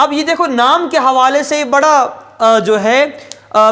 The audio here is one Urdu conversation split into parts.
اب یہ دیکھو نام کے حوالے سے بڑا جو ہے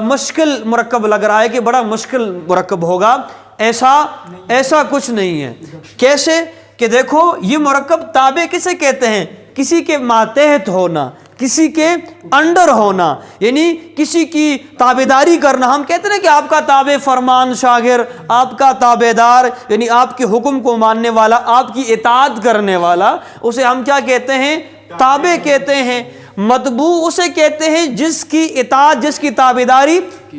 مشکل مرکب لگ رہا ہے کہ بڑا مشکل مرکب ہوگا، ایسا کچھ نہیں ہے۔ کیسے کہ دیکھو یہ مرکب تابع کسے کہتے ہیں؟ کسی کے ماتحت ہونا، کسی کے انڈر ہونا، یعنی کسی کی تابعداری کرنا۔ ہم کہتے ہیں کہ آپ کا تابع فرمان شاگر، آپ کا تابع دار، یعنی آپ کے حکم کو ماننے والا، آپ کی اطاعت کرنے والا، اسے ہم کیا کہتے ہیں؟ تابع کہتے ہیں۔ متبوع اسے کہتے ہیں جس کی اطاعت، جس کی تابعداری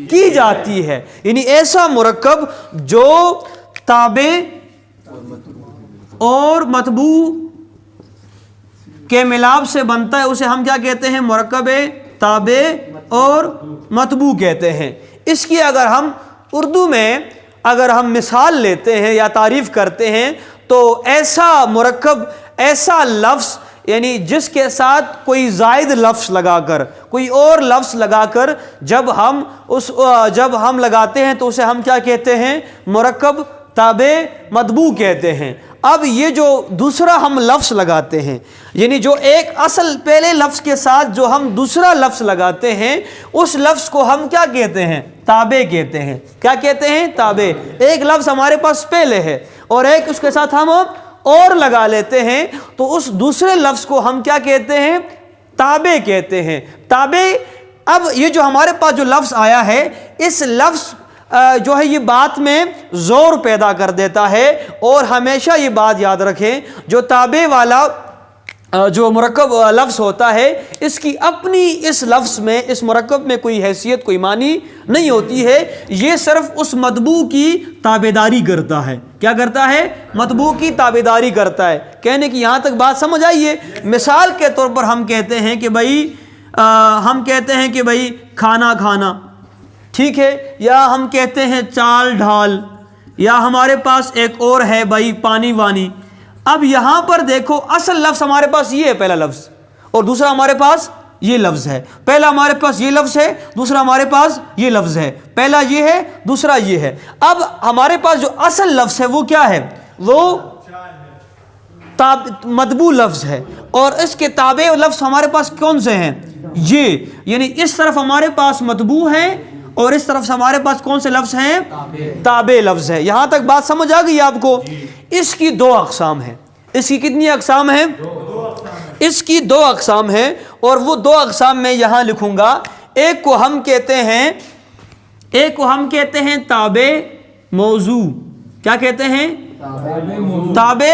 کی جاتی ہے، یعنی ایسا مرکب جو تابع اور متبوع کے ملاپ سے بنتا ہے، اسے ہم کیا کہتے ہیں؟ مرکب تابع اور متبوع کہتے ہیں۔ اس کی اگر ہم اردو میں اگر ہم مثال لیتے ہیں یا تعریف کرتے ہیں تو ایسا مرکب، ایسا لفظ، یعنی جس کے ساتھ کوئی زائد لفظ لگا کر، کوئی اور لفظ لگا کر جب ہم لگاتے ہیں تو اسے ہم کیا کہتے ہیں؟ مرکب تابع متبوع کہتے ہیں۔ اب یہ جو دوسرا ہم لفظ لگاتے ہیں، یعنی جو ایک اصل پہلے لفظ کے ساتھ جو ہم دوسرا لفظ لگاتے ہیں، اس لفظ کو ہم کیا کہتے ہیں؟ تابع کہتے ہیں۔ کیا کہتے ہیں؟ تابع۔ ایک لفظ ہمارے پاس پہلے ہے اور ایک اس کے ساتھ ہم اور لگا لیتے ہیں تو اس دوسرے لفظ کو ہم کیا کہتے ہیں؟ تابع کہتے ہیں۔ تابع۔ اب یہ جو ہمارے پاس جو لفظ آیا ہے، اس لفظ جو ہے یہ بات میں زور پیدا کر دیتا ہے، اور ہمیشہ یہ بات یاد رکھیں جو تابع والا جو مرکب لفظ ہوتا ہے، اس کی اپنی اس لفظ میں، اس مرکب میں کوئی حیثیت، کوئی معنی نہیں ہوتی ہے، یہ صرف اس متبوع کی تابعداری کرتا ہے۔ کیا کرتا ہے؟ متبوع کی تابعداری کرتا ہے۔ کہنے کی یہاں تک بات سمجھ آئیے؟ مثال کے طور پر ہم کہتے ہیں کہ بھائی کھانا کھانا، ٹھیک ہے، یا ہم کہتے ہیں چال ڈھال، یا ہمارے پاس ایک اور ہے بھائی پانی وانی۔ اب یہاں پر دیکھو اصل لفظ ہمارے پاس یہ ہے، پہلا لفظ، اور دوسرا ہمارے پاس یہ لفظ ہے۔ پہلا ہمارے پاس یہ لفظ ہے، دوسرا ہمارے پاس یہ لفظ ہے۔ پہلا یہ ہے، دوسرا یہ ہے۔ اب ہمارے پاس جو اصل لفظ ہے وہ کیا ہے؟ وہ متبوع لفظ ہے، اور اس کے تابع لفظ ہمارے پاس کون سے ہیں؟ یہ، یعنی اس طرف ہمارے پاس متبوع ہے اور اس طرف سے ہمارے پاس کون سے لفظ ہیں؟ تابع لفظ ہے۔ یہاں تک بات سمجھ آ گئی آپ کو؟ اس کی دو اقسام ہیں۔ اس کی کتنی اقسام ہیں؟ اس کی دو اقسام ہیں، اور وہ دو اقسام میں یہاں لکھوں گا۔ ایک کو ہم کہتے ہیں تابع موضوع۔ کیا کہتے ہیں؟ تابع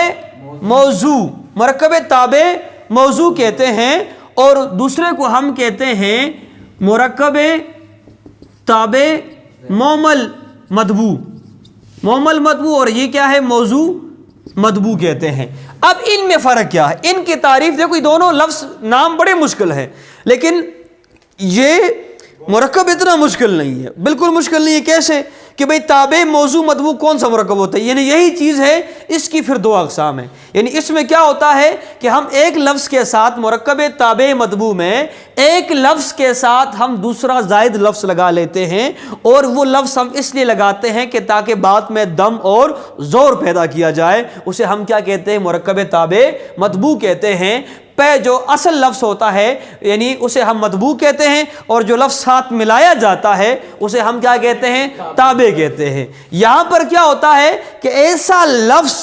موضوع، مرکب تابع موضوع کہتے ہیں، اور دوسرے کو ہم کہتے ہیں مرکب تابع مومل متبوع۔ مومل متبوع، اور یہ کیا ہے؟ موضوع متبوع کہتے ہیں۔ اب ان میں فرق کیا ہے؟ ان کی تعریف دیکھو، یہ دونوں لفظ نام بڑے مشکل ہیں، لیکن یہ مرکب اتنا مشکل نہیں ہے، بالکل مشکل نہیں ہے۔ کیسے کہ بھئی تابع موضوع متبوع کون سا مرکب ہوتا ہے؟ یعنی یہی چیز ہے، اس کی پھر دو اقسام ہیں۔ یعنی اس میں کیا ہوتا ہے کہ ہم ایک لفظ کے ساتھ، مرکب تابع متبوع میں ایک لفظ کے ساتھ ہم دوسرا زائد لفظ لگا لیتے ہیں، اور وہ لفظ ہم اس لیے لگاتے ہیں کہ تاکہ بات میں دم اور زور پیدا کیا جائے۔ اسے ہم کیا کہتے ہیں؟ مرکب تابع متبوع کہتے ہیں۔ پہ جو اصل لفظ ہوتا ہے، یعنی اسے ہم متبوع کہتے ہیں، اور جو لفظ ساتھ ملایا جاتا ہے اسے ہم کیا کہتے ہیں؟ تابع کہتے ہیں۔ یہاں پر کیا ہوتا ہے کہ ایسا لفظ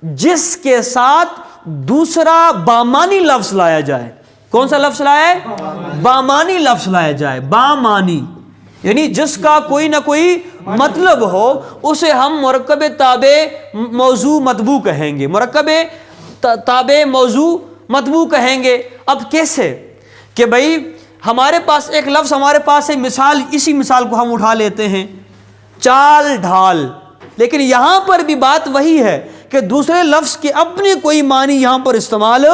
جس کے ساتھ دوسرا بامانی لفظ لایا جائے۔ کون سا لفظ لایا ہے؟ بامانی لفظ لایا جائے۔ بامانی یعنی جس کا کوئی نہ کوئی مطلب ہو، اسے ہم مرکب تابع موضوع متبوع کہیں گے، مرکب تابع موضوع متبوع کہیں گے۔ اب کیسے کہ بھئی ہمارے پاس ایک لفظ ہمارے پاس ہے، مثال، اسی مثال کو ہم اٹھا لیتے ہیں، چال ڈھال، لیکن یہاں پر بھی بات وہی ہے کہ دوسرے لفظ کے اپنے کوئی معنی یہاں پر استعمال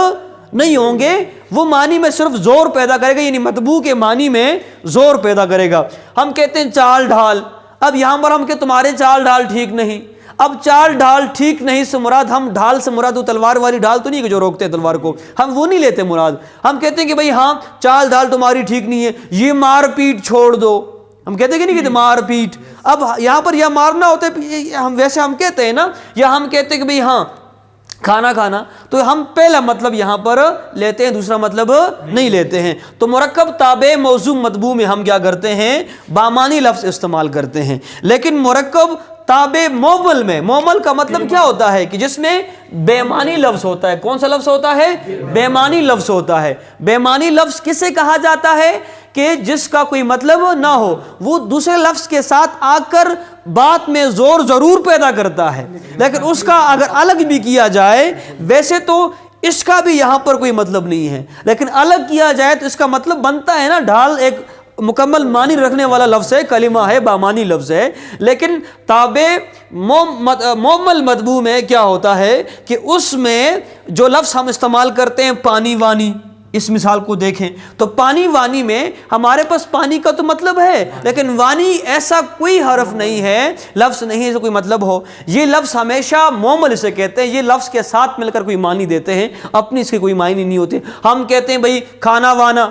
نہیں ہوں گے، وہ معنی میں صرف زور پیدا کرے گا، یعنی متبوع کے معنی میں زور پیدا کرے گا۔ ہم کہتے ہیں چال ڈھال، اب یہاں پر ہم کہ تمہارے چال ڈھال ٹھیک نہیں۔ اب چال ڈھال ٹھیک نہیں سے مراد، ہم ڈھال سے مراد وہ تلوار والی ڈھال تو نہیں کہ جو روکتے ہیں تلوار کو، ہم وہ نہیں لیتے مراد۔ ہم کہتے ہیں کہ بھئی ہاں چال ڈھال تمہاری ٹھیک نہیں ہے، یہ مار پیٹ چھوڑ دو۔ ہم کہتے ہیں کہ نہیں کہتے مار پیٹ۔ اب یہاں پر یا مارنا ہوتا ہے، ہم ویسے ہم کہتے ہیں نا، یا ہم کہتے ہیں کہ بھئی ہاں کھانا کھانا، تو ہم پہلا مطلب یہاں پر لیتے ہیں، دوسرا مطلب نہیں لیتے ہیں۔ تو مرکب تابع موضوع مطبوع میں ہم کیا کرتے ہیں؟ بامانی لفظ استعمال کرتے ہیں۔ لیکن مرکب تابع مومل میں، مومل کا مطلب کیا ہوتا ہے؟ کہ جس میں بے معنی لفظ ہوتا ہے۔ کون سا لفظ ہوتا ہے؟ بے معنی لفظ ہوتا ہے۔ بے معنی لفظ کسے کہا جاتا ہے؟ کہ جس کا کوئی مطلب نہ ہو، وہ دوسرے لفظ کے ساتھ آ کر بات میں زور ضرور پیدا کرتا ہے، لیکن اس کا اگر الگ بھی کیا جائے، ویسے تو اس کا بھی یہاں پر کوئی مطلب نہیں ہے، لیکن الگ کیا جائے تو اس کا مطلب بنتا ہے نا۔ ڈھال ایک مکمل معنی رکھنے والا لفظ ہے، کلمہ ہے، بامانی لفظ ہے۔ لیکن تابع مومل مطبوع میں کیا ہوتا ہے کہ اس میں جو لفظ ہم استعمال کرتے ہیں، پانی وانی، اس مثال کو دیکھیں تو پانی وانی میں ہمارے پاس پانی کا تو مطلب ہے، لیکن وانی ایسا کوئی حرف نہیں ہے، لفظ نہیں ہے جو کوئی مطلب ہو۔ یہ لفظ ہمیشہ مومل اسے کہتے ہیں، یہ لفظ کے ساتھ مل کر کوئی معنی دیتے ہیں، اپنی اس کے کوئی معنی نہیں ہوتے۔ ہم کہتے ہیں بھئی کھانا وانا،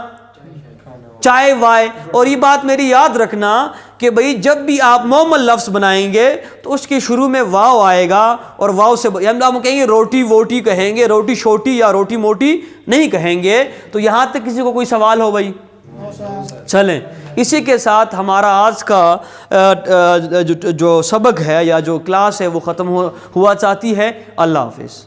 چائے وائے، اور یہ بات میری یاد رکھنا کہ بھئی جب بھی آپ مومل لفظ بنائیں گے تو اس کے شروع میں واو آئے گا، اور واو سے ہم کہیں گے روٹی ووٹی کہیں گے، روٹی شوٹی یا روٹی موٹی نہیں کہیں گے۔ تو یہاں تک کسی کو کوئی سوال ہو بھئی؟ چلیں اسی کے ساتھ ہمارا آج کا جو سبق ہے یا جو کلاس ہے وہ ختم ہوا چاہتی ہے۔ اللہ حافظ۔